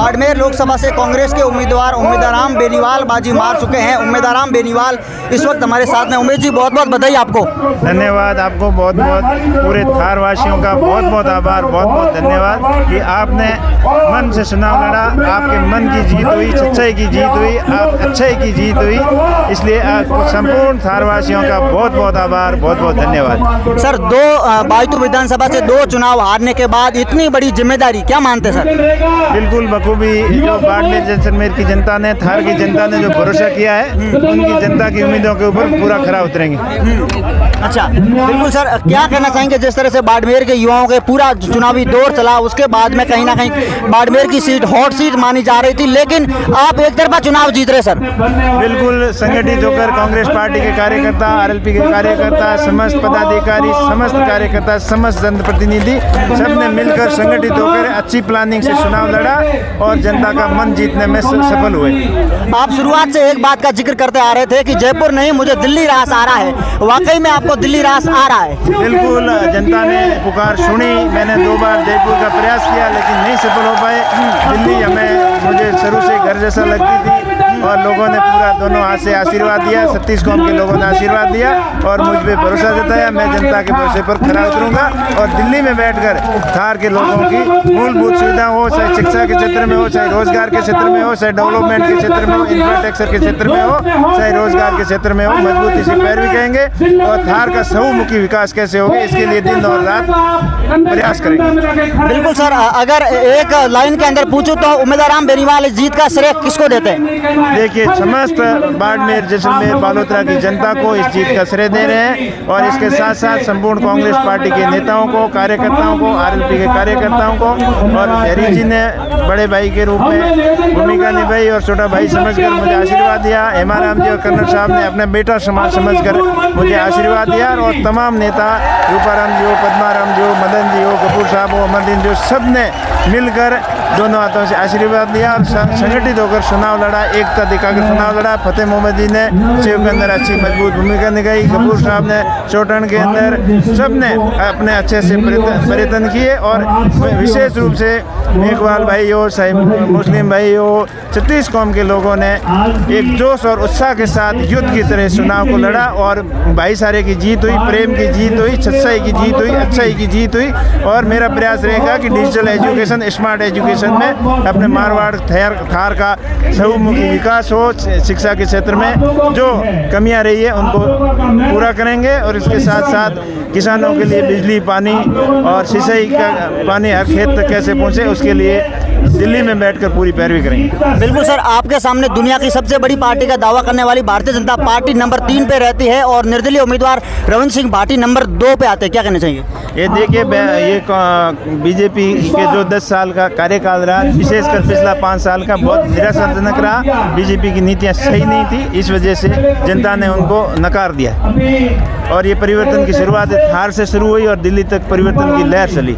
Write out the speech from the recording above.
बाड़मेर लोकसभा से कांग्रेस के उम्मीदवार उम्मीदवाराम बेनीवाल बाजी मार चुके हैं। उम्मीदवाराम बेनीवाल इस वक्त हमारे साथ में। उमेश जी, बहुत बहुत बधाई आपको। धन्यवाद आपको, बहुत बहुत पूरे थार वासियों का बहुत बहुत आभार, बहुत बहुत धन्यवाद कि आपने मन से चुनाव लड़ा, आपके मन की जीत हुई, सच्चाई की जीत हुई, आप अच्छाई की जीत हुई, इसलिए आपको संपूर्ण थार वासियों का बहुत बहुत आभार, बहुत बहुत धन्यवाद। सर, बायतू विधानसभा से 2 चुनाव हारने के बाद इतनी बड़ी जिम्मेदारी क्या मानते सर? बिल्कुल बखूबी, जो बाड़मेर जैसलमेर की जनता ने, थार की जनता ने जो भरोसा किया है, उनकी जनता की उम्मीदों के ऊपर पूरा खरा उतरेंगे। अच्छा, बिल्कुल सर, क्या कहना चाहेंगे जिस तरह से बाड़मेर के युवाओं के पूरा चुनावी दौर चला, उसके बाद में कहीं ना कहीं बाड़मेर की सीट हॉट सीट मानी जा रही थी, लेकिन आप एक तरफा चुनाव जीत रहे सर? बिल्कुल संगठित होकर कांग्रेस पार्टी के कार्यकर्ता, आरएलपी के कार्यकर्ता, समस्त पदाधिकारी, समस्त कार्यकर्ता, समस्त जनप्रतिनिधि सबने मिलकर संगठित होकर अच्छी प्लानिंग से चुनाव लड़ा और जनता का मन जीतने में सफल हुए। आप शुरुआत से एक बात का जिक्र करते आ रहे थे कि जयपुर नहीं, मुझे दिल्ली रास आ रहा है। वाकई में आपको दिल्ली रास आ रहा है? बिल्कुल, जनता ने पुकार सुनी। मैंने 2 बार जयपुर का प्रयास किया लेकिन नहीं सफल हो पाए। दिल्ली मुझे शुरू से घर जैसा लगती थी और लोगों ने पूरा दोनों हाथ से आशीर्वाद दिया, 36 कौम के लोगों ने आशीर्वाद दिया और मुझ पर भरोसा जताया। मैं जनता के भरोसे पर खरा उतरूंगा और दिल्ली में बैठकर थार के लोगों की मूलभूत सुविधा हो, चाहे शिक्षा के क्षेत्र में हो, चाहे रोजगार के क्षेत्र में हो, चाहे डेवलपमेंट के क्षेत्र में हो, इंफ्रास्ट्रक्चर के क्षेत्र में हो, चाहे रोजगार के क्षेत्र में हो, मजबूती से पैरवी करेंगे और थार का बहुमुखी विकास कैसे होगा, इसके लिए दिन और रात प्रयास करेंगे। बिल्कुल सर, अगर एक लाइन के अंदर पूछूं तो उम्मीदवाराम बेनीवाल इस जीत का श्रेय किसको देते हैं? देखिए, समस्त बाड़मेर जैसलमेर बालोतरा की जनता को इस जीत का श्रेय दे रहे हैं और इसके साथ साथ संपूर्ण कांग्रेस पार्टी के नेताओं को, कार्यकर्ताओं को, आरएलपी के कार्यकर्ताओं को, और हरी जी ने बड़े भाई के रूप में भूमिका निभाई और छोटा भाई समझकर मुझे आशीर्वाद दिया। हेमाराम जी और कर्नल साहब ने अपने बेटा समाज समझकर मुझे आशीर्वाद दिया और तमाम नेता, रूपाराम जी हो, पद्माराम जी हो, मदन जी हो, कपूर साहब हो, अमरदीन जी, सब ने मिलकर दोनों हाथों से आशीर्वाद दिया और संगठित होकर चुनाव लड़ा, एकता दिखाकर चुनाव लड़ा। फतेह मोहम्मद जी ने सेव के अंदर अच्छी मजबूत भूमिका निभाई, कपूर साहब ने चौटन के अंदर, सब ने अपने अच्छे से प्रयत्न किए और विशेष रूप से मेघवाल भाई हो, चाहे मुस्लिम भाई हो, 36 कौम के लोगों ने एक जोश और उत्साह के साथ युद्ध की तरह चुनाव को लड़ा और भाईचारे की जीत हुई, प्रेम की जीत हुई, सच्चाई की जीत हुई, अच्छाई की जीत हुई। और मेरा प्रयास रहेगा कि डिजिटल एजुकेशन, स्मार्ट एजुकेशन में अपने मारवाड़ थार का बहुमुखी विकास हो, शिक्षा के क्षेत्र में जो कमियां रही है उनको पूरा करेंगे और इसके साथ साथ किसानों के लिए बिजली, पानी और सिंचाई का पानी हर खेत तक कैसे पहुंचे, उसके लिए दिल्ली में बैठकर पूरी पैरवी करेंगे। बिल्कुल सर, आपके सामने दुनिया की सबसे बड़ी पार्टी का दावा करने वाली भारतीय जनता पार्टी नंबर 3 पे रहती है और निर्दलीय उम्मीदवार रविंद्र सिंह भाटी नंबर 2 पे आते हैं, क्या कहना चाहिए? ये देखिए, ये बीजेपी के जो 10 साल का कार्यकाल रहा, विशेषकर पिछला 5 साल का, बहुत निराशाजनक रहा। बीजेपी की नीतियां सही नहीं थी, इस वजह से जनता ने उनको नकार दिया और ये परिवर्तन की शुरुआत थार से शुरू हुई और दिल्ली तक परिवर्तन की लहर चली।